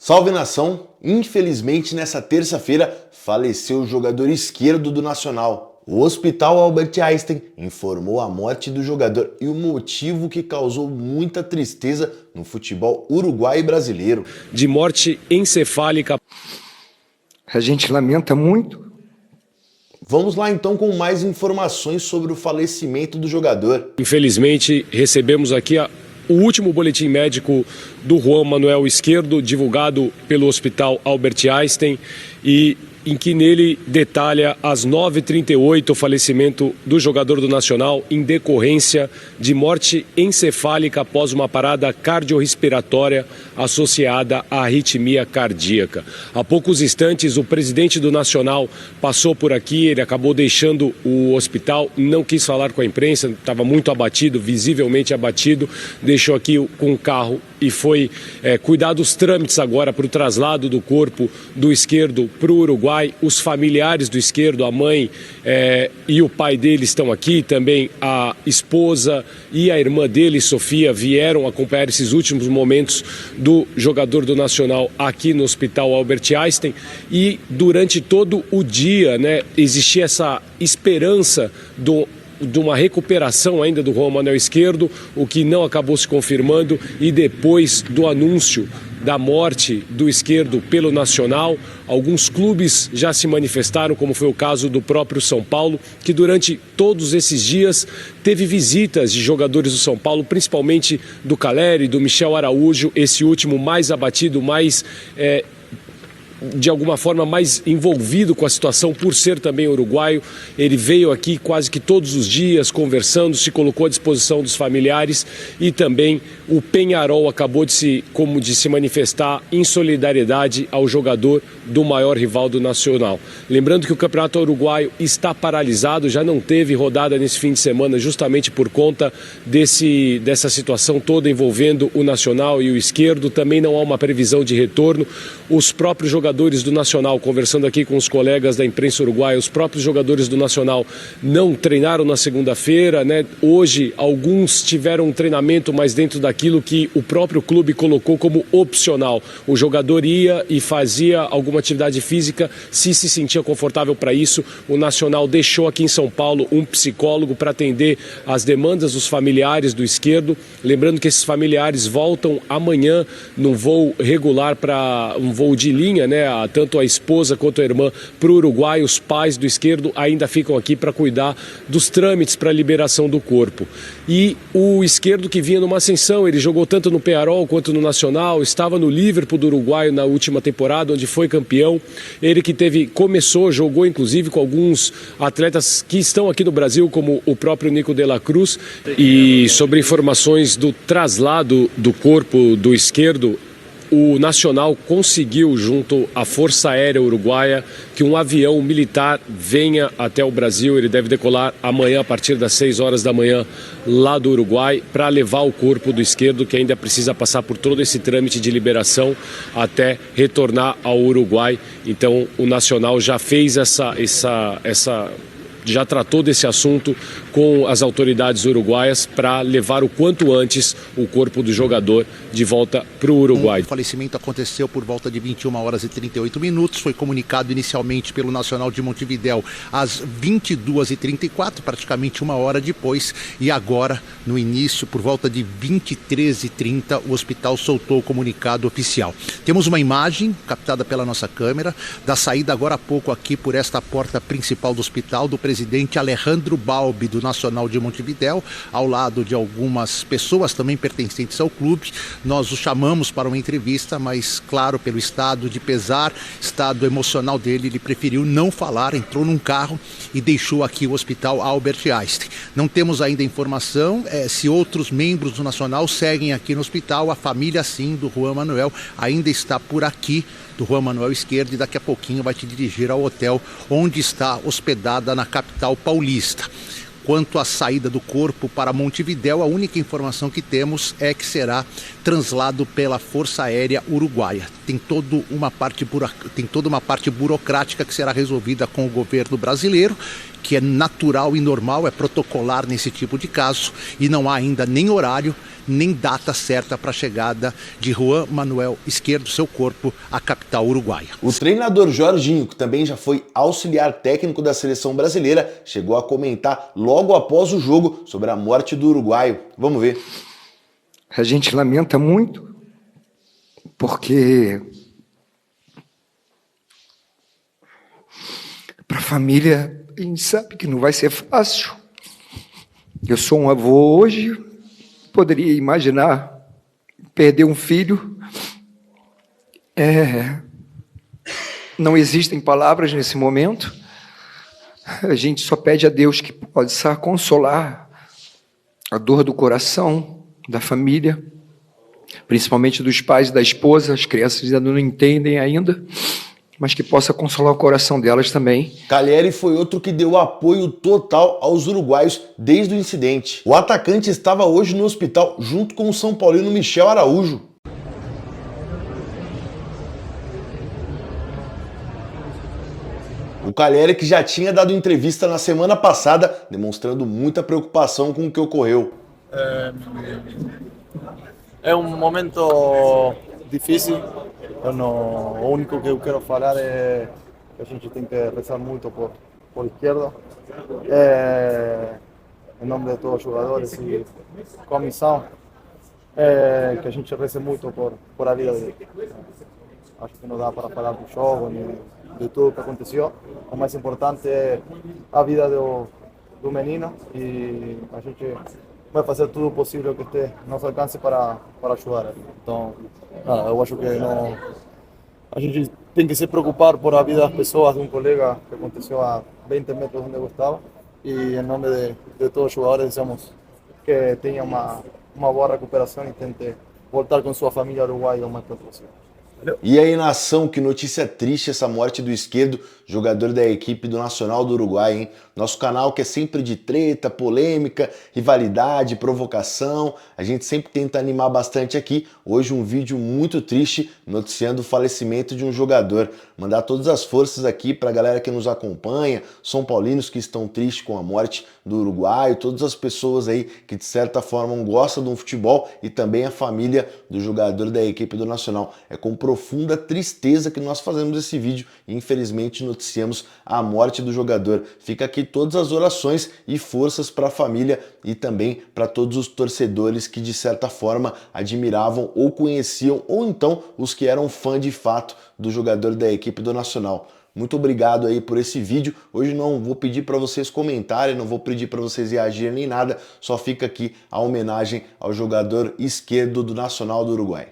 Salve nação! Infelizmente, nessa terça-feira, faleceu o jogador esquerdo do Nacional. O Hospital Albert Einstein informou a morte do jogador e o motivo que causou muita tristeza no futebol uruguaio e brasileiro. De morte encefálica. A gente lamenta muito. Vamos lá então com mais informações sobre o falecimento do jogador. Infelizmente, recebemos aqui o último boletim médico do Juan Manuel Esquerdo, divulgado pelo Hospital Albert Einstein, e em que nele detalha às 9h38 o falecimento do jogador do Nacional em decorrência de morte encefálica após uma parada cardiorrespiratória associada à arritmia cardíaca. Há poucos instantes, o presidente do Nacional passou por aqui, ele acabou deixando o hospital, não quis falar com a imprensa, estava muito abatido, visivelmente abatido, deixou aqui com o carro e foi cuidar dos trâmites agora para o traslado do corpo do Esquerdo para o Uruguai. Os familiares do Esquerdo, a mãe e o pai dele estão aqui, também a esposa e a irmã dele, Sofia, vieram acompanhar esses últimos momentos do jogador do Nacional aqui no Hospital Albert Einstein. E durante todo o dia, existia essa esperança de uma recuperação ainda do Juan Manuel Esquerdo, o que não acabou se confirmando, e depois do anúncio da morte do Esquerdo pelo Nacional, alguns clubes já se manifestaram, como foi o caso do próprio São Paulo, que durante todos esses dias teve visitas de jogadores do São Paulo, principalmente do Caleri, do Michel Araújo, esse último mais abatido, mais de alguma forma mais envolvido com a situação por ser também uruguaio. Ele veio aqui quase que todos os dias conversando, se colocou à disposição dos familiares, e também o Peñarol acabou de se manifestar em solidariedade ao jogador do maior rival do Nacional. Lembrando que o Campeonato Uruguaio está paralisado, já não teve rodada nesse fim de semana justamente por conta dessa situação toda envolvendo o Nacional e o Esquerdo. Também não há uma previsão de retorno. Os próprios jogadores do Nacional, conversando aqui com os colegas da imprensa uruguaia, os próprios jogadores do Nacional não treinaram na segunda-feira, Hoje, alguns tiveram um treinamento, mas dentro daquilo que o próprio clube colocou como opcional. O jogador ia e fazia alguma atividade física se sentia confortável para isso. O Nacional deixou aqui em São Paulo um psicólogo para atender as demandas dos familiares do Esquerdo. Lembrando que esses familiares voltam amanhã num voo regular, para um voo de linha, tanto a esposa quanto a irmã para o Uruguai. Os pais do Esquerdo ainda ficam aqui para cuidar dos trâmites para a liberação do corpo. E o Esquerdo, que vinha numa ascensão, ele jogou tanto no Peñarol quanto no Nacional, estava no Liverpool do Uruguai na última temporada, onde foi campeão. Ele que jogou inclusive com alguns atletas que estão aqui no Brasil, como o próprio Nico de la Cruz. E sobre informações do traslado do corpo do Esquerdo, o Nacional conseguiu, junto à Força Aérea Uruguaia, que um avião militar venha até o Brasil. Ele deve decolar amanhã a partir das 6 horas da manhã lá do Uruguai, para levar o corpo do Esquerdo, que ainda precisa passar por todo esse trâmite de liberação até retornar ao Uruguai. Então o Nacional já fez já tratou desse assunto com as autoridades uruguaias para levar o quanto antes o corpo do jogador de volta para o Uruguai. O falecimento aconteceu por volta de 21h38. Foi comunicado inicialmente pelo Nacional de Montevidéu às 22h34, praticamente uma hora depois, e agora, no início, por volta de 23h30, o hospital soltou o comunicado oficial. Temos uma imagem captada pela nossa câmera da saída agora há pouco aqui por esta porta principal do hospital do presidente Alejandro Balbi, do Nacional de Montevidéu, ao lado de algumas pessoas também pertencentes ao clube. Nós o chamamos para uma entrevista, mas, claro, pelo estado de pesar, estado emocional dele, ele preferiu não falar, entrou num carro e deixou aqui o Hospital Albert Einstein. Não temos ainda informação se outros membros do Nacional seguem aqui no hospital. A família, sim, do Juan Manuel ainda está por aqui, do Juan Manuel Esquerdo, e daqui a pouquinho vai te dirigir ao hotel onde está hospedada na capital paulista. Quanto à saída do corpo para Montevidéu, a única informação que temos é que será translado pela Força Aérea Uruguaia. Tem toda uma parte burocrática que será resolvida com o governo brasileiro, que é natural e normal, é protocolar nesse tipo de caso, e não há ainda nem horário, nem data certa para a chegada de Juan Manuel Izquierdo, seu corpo, à capital uruguaia. O treinador Jorginho, que também já foi auxiliar técnico da seleção brasileira, chegou a comentar logo após o jogo sobre a morte do uruguaio. Vamos ver. A gente lamenta muito, porque para a família a gente sabe que não vai ser fácil. Eu sou um avô hoje, poderia imaginar perder um filho. Não existem palavras nesse momento. A gente só pede a Deus que possa consolar a dor do coração da família, principalmente dos pais e da esposa. As crianças ainda não entendem ainda, mas que possa consolar o coração delas também. Calleri foi outro que deu apoio total aos uruguaios desde o incidente. O atacante estava hoje no hospital junto com o São Paulino Michel Araújo. O Calleri, que já tinha dado entrevista na semana passada, demonstrando muita preocupação com o que ocorreu. É um momento difícil. O único que eu quero falar é que a gente tem que rezar muito por Izquierdo. Em nome de todos os jogadores e comissão, que a gente reze muito por a vida dele. Acho que não dá para falar do jogo, nem de tudo que aconteceu. O mais importante é a vida do menino e a gente vai fazer tudo o possível que esteja ao nosso alcance para ajudar ele. Então, eu acho que a gente tem que se preocupar por a vida das pessoas, de um colega que aconteceu a 20 metros onde eu estava, e em nome de todos os jogadores desejamos que tenha uma boa recuperação e tente voltar com sua família uruguaia o mais pronto possível. E aí, nação, que notícia triste essa morte do Izquierdo, jogador da equipe do Nacional do Uruguai, hein? Nosso canal que é sempre de treta, polêmica, rivalidade, provocação, a gente sempre tenta animar bastante aqui. Hoje um vídeo muito triste noticiando o falecimento de um jogador. Mandar todas as forças aqui pra galera que nos acompanha, São Paulinos que estão tristes com a morte do uruguaio, todas as pessoas aí que de certa forma gostam do futebol e também a família do jogador da equipe do Nacional. É com profunda tristeza que nós fazemos esse vídeo e infelizmente noticiamos a morte do jogador. Fica aqui todas as orações e forças para a família e também para todos os torcedores que de certa forma admiravam ou conheciam ou então os que eram fã de fato do jogador da equipe do Nacional. Muito obrigado aí por esse vídeo. Hoje não vou pedir para vocês comentarem, não vou pedir para vocês reagirem nem nada, só fica aqui a homenagem ao jogador Izquierdo do Nacional do Uruguai.